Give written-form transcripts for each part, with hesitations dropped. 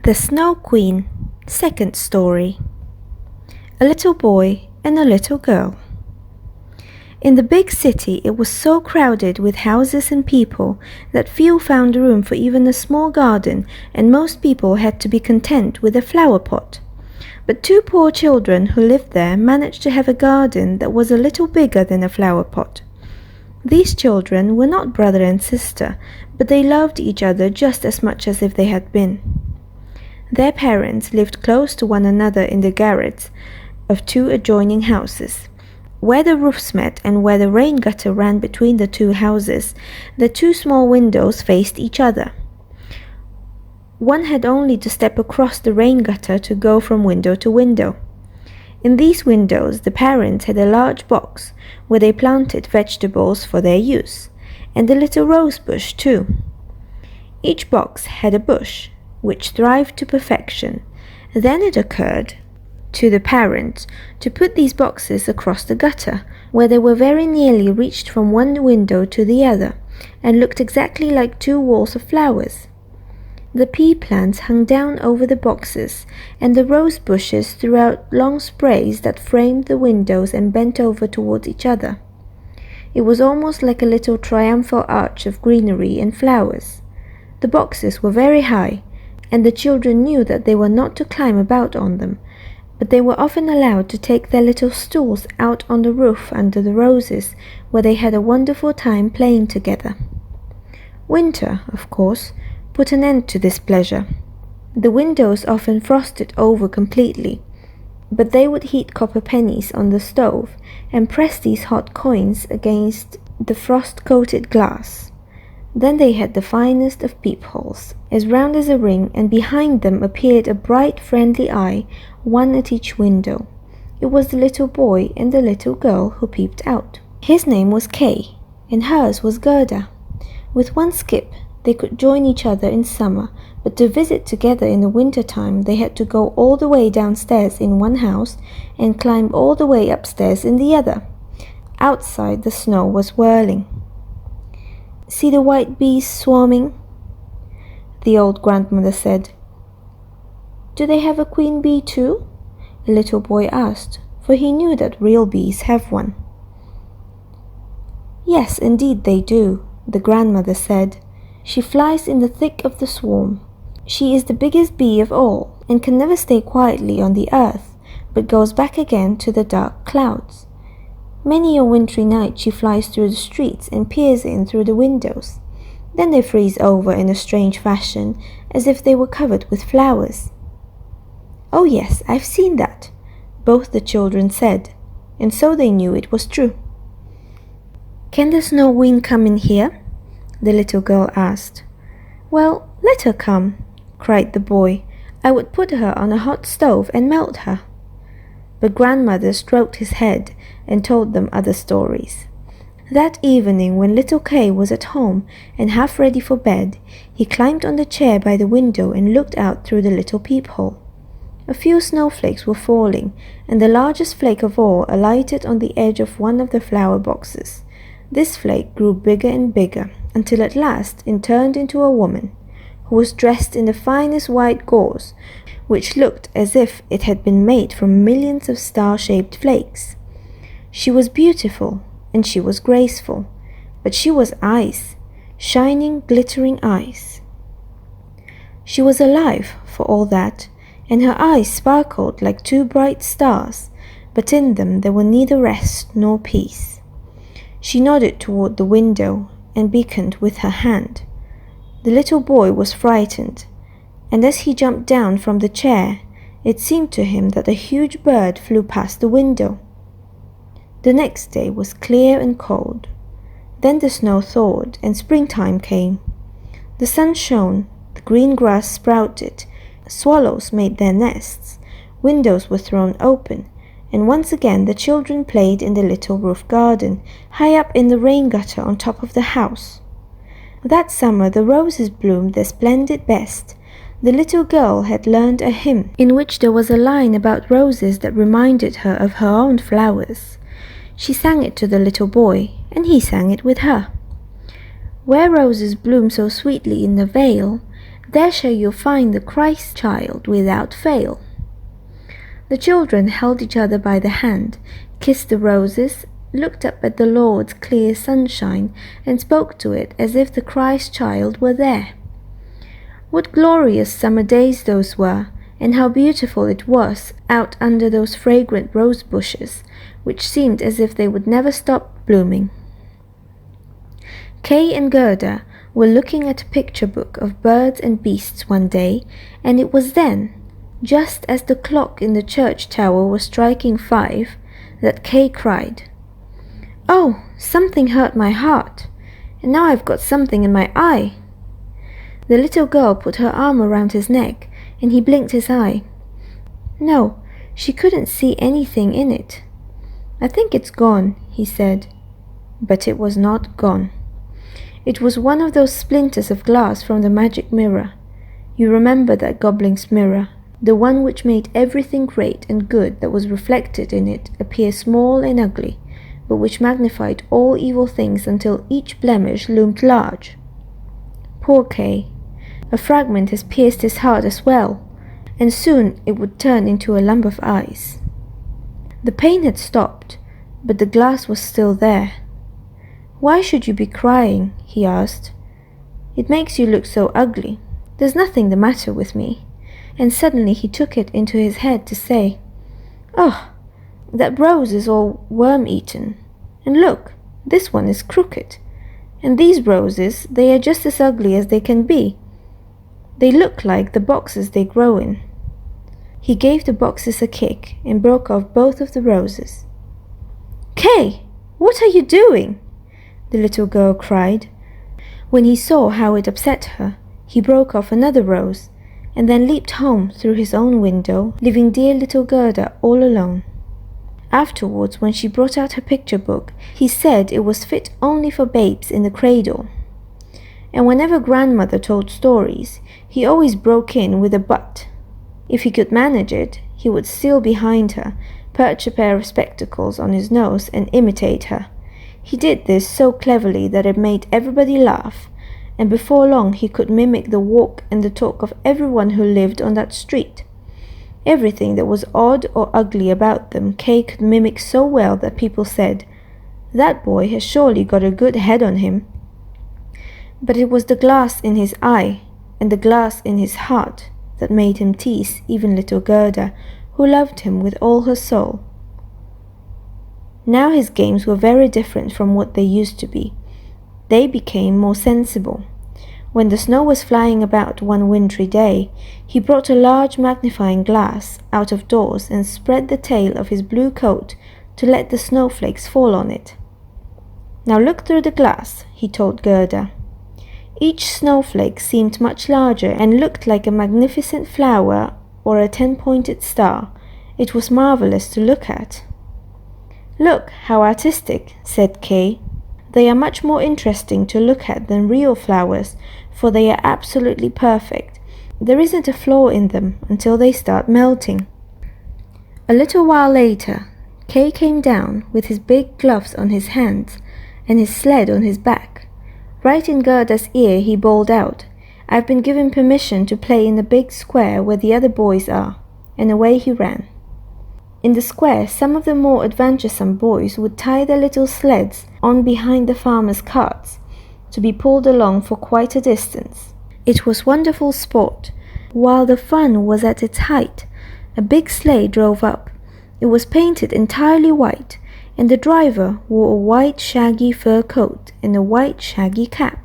The Snow Queen, second story. A little boy and a little girl. In the big city, it was so crowded with houses and people that few found room for even a small garden, and most people had to be content with a flower pot. But two poor children who lived there managed to have a garden that was a little bigger than a flower pot. These children were not brother and sister, but they loved each other just as much as if they had been. Their parents lived close to one another in the garrets of two adjoining houses. Where the roofs met and where the rain gutter ran between the two houses, the two small windows faced each other. One had only to step across the rain gutter to go from window to window. In these windows, the parents had a large box where they planted vegetables for their use, and a little rose bush too. Each box had a bush which thrived to perfection. Then it occurred to the parents to put these boxes across the gutter, where they were very nearly reached from one window to the other, and looked exactly like two walls of flowers. The pea plants hung down over the boxes, and the rose bushes threw out long sprays that framed the windows and bent over towards each other. It was almost like a little triumphal arch of greenery and flowers. The boxes were very high, and the children knew that they were not to climb about on them, but they were often allowed to take their little stools out on the roof under the roses, where they had a wonderful time playing together. Winter, of course, put an end to this pleasure. The windows often frosted over completely, but they would heat copper pennies on the stove and press these hot coins against the frost-coated glass. Then they had the finest of peepholes, as round as a ring, and behind them appeared a bright, friendly eye, one at each window. It was the little boy and the little girl who peeped out. His name was Kay, and hers was Gerda. With one skip, they could join each other in summer, but to visit together in the winter time, they had to go all the way downstairs in one house and climb all the way upstairs in the other. Outside, the snow was whirling. "See the white bees swarming?" the old grandmother said. "Do they have a queen bee too?" the little boy asked, for he knew that real bees have one. "Yes, indeed they do," the grandmother said. "She flies in the thick of the swarm. She is the biggest bee of all, and can never stay quietly on the earth, but goes back again to the dark clouds. Many a wintry night she flies through the streets and peers in through the windows. Then they freeze over in a strange fashion, as if they were covered with flowers." "Oh yes, I've seen that," both the children said, and so they knew it was true. "Can the Snow Queen come in here?" the little girl asked. "Well, let her come," cried the boy. "I would put her on a hot stove and melt her." But grandmother stroked his head and told them other stories. That evening, when little Kay was at home and half ready for bed, he climbed on the chair by the window and looked out through the little peephole. A few snowflakes were falling, and the largest flake of all alighted on the edge of one of the flower boxes. This flake grew bigger and bigger, until at last it turned into a woman, who was dressed in the finest white gauze, which looked as if it had been made from millions of star-shaped flakes. She was beautiful, and she was graceful, but she was ice, shining, glittering ice. She was alive, for all that, and her eyes sparkled like two bright stars, but in them there were neither rest nor peace. She nodded toward the window and beckoned with her hand. The little boy was frightened, and as he jumped down from the chair, it seemed to him that a huge bird flew past the window. The next day was clear and cold. Then the snow thawed, and springtime came. The sun shone, the green grass sprouted, swallows made their nests, windows were thrown open, and once again the children played in the little roof garden, high up in the rain gutter on top of the house. That summer the roses bloomed their splendid best. The little girl had learned a hymn in which there was a line about roses that reminded her of her own flowers. She sang it to the little boy, and he sang it with her. "Where roses bloom so sweetly in the vale, There shall you find the Christ child without fail." The children held each other by the hand, kissed the roses, looked up at the Lord's clear sunshine, and spoke to it as if the Christ child were there. What glorious summer days those were, and how beautiful it was out under those fragrant rose bushes, which seemed as if they would never stop blooming. Kay and Gerda were looking at a picture book of birds and beasts one day, and it was then, just as the clock in the church tower was striking 5, that Kay cried, "Oh, something hurt my heart, and now I've got something in my eye." The little girl put her arm around his neck, and he blinked his eye. No, she couldn't see anything in it. "I think it's gone," he said. But it was not gone. It was one of those splinters of glass from the magic mirror. You remember that goblin's mirror, the one which made everything great and good that was reflected in it appear small and ugly, but which magnified all evil things until each blemish loomed large. Poor Kay. A fragment has pierced his heart as well, and soon it would turn into a lump of ice. The pain had stopped, but the glass was still there. "Why should you be crying?" he asked. "It makes you look so ugly. There's nothing the matter with me." And suddenly he took it into his head to say, "Oh, that rose is all worm-eaten. And look, this one is crooked. And these roses, they are just as ugly as they can be. They look like the boxes they grow in." He gave the boxes a kick and broke off both of the roses. "Kay, what are you doing?" the little girl cried. When he saw how it upset her, he broke off another rose, and then leaped home through his own window, leaving dear little Gerda all alone. Afterwards, when she brought out her picture book, he said it was fit only for babes in the cradle. And whenever grandmother told stories, he always broke in with a "but." If he could manage it, he would steal behind her, perch a pair of spectacles on his nose, and imitate her. He did this so cleverly that it made everybody laugh, and before long he could mimic the walk and the talk of everyone who lived on that street. Everything that was odd or ugly about them Kay could mimic so well that people said, "That boy has surely got a good head on him." But it was the glass in his eye and the glass in his heart that made him tease even little Gerda, who loved him with all her soul. Now his games were very different from what they used to be. They became more sensible. When the snow was flying about one wintry day, he brought a large magnifying glass out of doors and spread the tail of his blue coat to let the snowflakes fall on it. "Now look through the glass," he told Gerda. Each snowflake seemed much larger and looked like a magnificent flower or a 10-pointed star. It was marvelous to look at. "Look, how artistic," said Kay. "They are much more interesting to look at than real flowers, for they are absolutely perfect. There isn't a flaw in them until they start melting." A little while later, Kay came down with his big gloves on his hands and his sled on his back. Right in Gerda's ear he bawled out, "I've been given permission to play in the big square where the other boys are," and away he ran. In the square, some of the more adventuresome boys would tie their little sleds on behind the farmers' carts, to be pulled along for quite a distance. It was wonderful sport. While the fun was at its height, a big sleigh drove up. It was painted entirely white, and the driver wore a white shaggy fur coat and a white shaggy cap.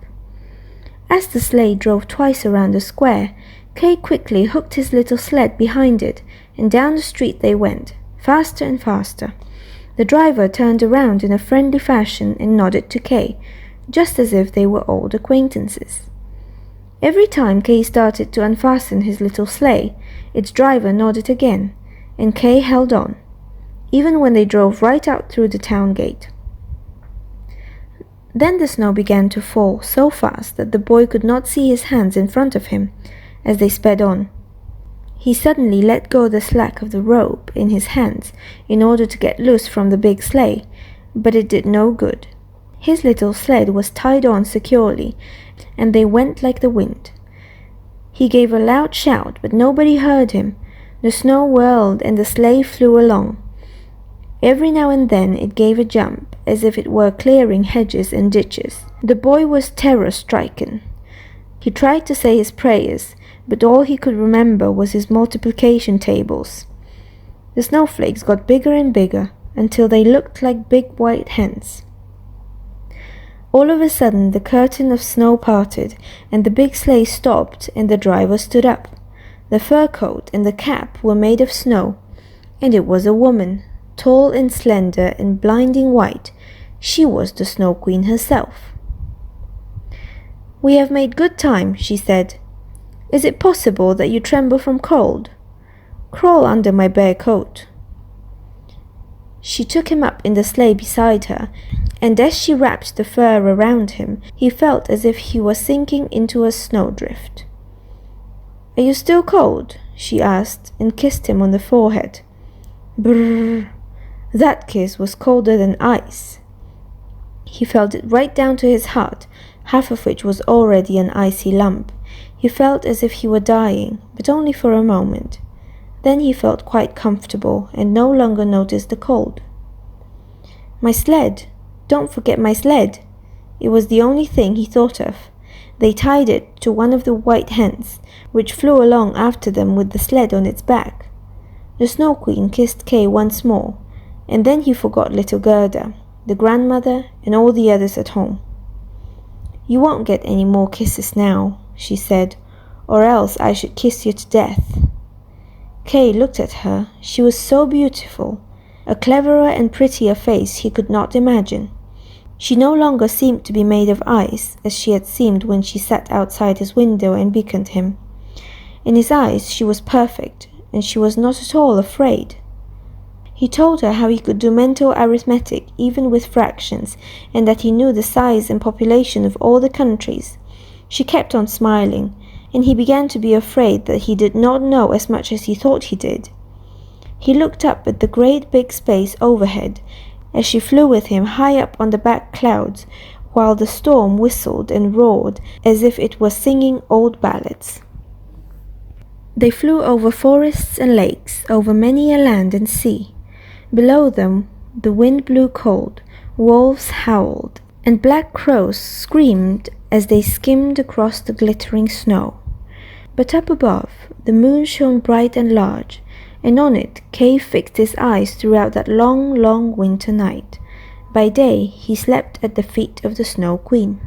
As the sleigh drove twice around the square, Kay quickly hooked his little sled behind it, and down the street they went, faster and faster. The driver turned around in a friendly fashion and nodded to Kay, just as if they were old acquaintances. Every time Kay started to unfasten his little sleigh, its driver nodded again, and Kay held on, even when they drove right out through the town gate. Then the snow began to fall so fast that the boy could not see his hands in front of him as they sped on. He suddenly let go the slack of the rope in his hands in order to get loose from the big sleigh, but it did no good. His little sled was tied on securely, and they went like the wind. He gave a loud shout, but nobody heard him. The snow whirled and the sleigh flew along. Every now and then it gave a jump, as if it were clearing hedges and ditches. The boy was terror-stricken. He tried to say his prayers, but all he could remember was his multiplication tables. The snowflakes got bigger and bigger, until they looked like big white hens. All of a sudden the curtain of snow parted, and the big sleigh stopped, and the driver stood up. The fur coat and the cap were made of snow, and it was a woman, tall and slender and blinding white. She was the Snow Queen herself. "We have made good time," she said. "Is it possible that you tremble from cold? Crawl under my bare coat." She took him up in the sleigh beside her, and as she wrapped the fur around him, he felt as if he was sinking into a snowdrift. "Are you still cold?" she asked, and kissed him on the forehead. Brrr! That kiss was colder than ice. He felt it right down to his heart, half of which was already an icy lump. He felt as if he were dying, but only for a moment. Then he felt quite comfortable and no longer noticed the cold. "My sled! Don't forget my sled!" It was the only thing he thought of. They tied it to one of the white hens, which flew along after them with the sled on its back. The Snow Queen kissed Kay once more, and then he forgot little Gerda, the grandmother, and all the others at home. "You won't get any more kisses now," she said, "or else I should kiss you to death." Kay looked at her. She was so beautiful. A cleverer and prettier face he could not imagine. She no longer seemed to be made of ice, as she had seemed when she sat outside his window and beckoned him. In his eyes she was perfect, and she was not at all afraid. He told her how he could do mental arithmetic even with fractions, and that he knew the size and population of all the countries. She kept on smiling, and he began to be afraid that he did not know as much as he thought he did. He looked up at the great big space overhead, as she flew with him high up on the back clouds, while the storm whistled and roared as if it was singing old ballads. They flew over forests and lakes, over many a land and sea. Below them the wind blew cold, wolves howled, and black crows screamed as they skimmed across the glittering snow. But up above, the moon shone bright and large, and on it Kay fixed his eyes throughout that long, long winter night. By day he slept at the feet of the Snow Queen.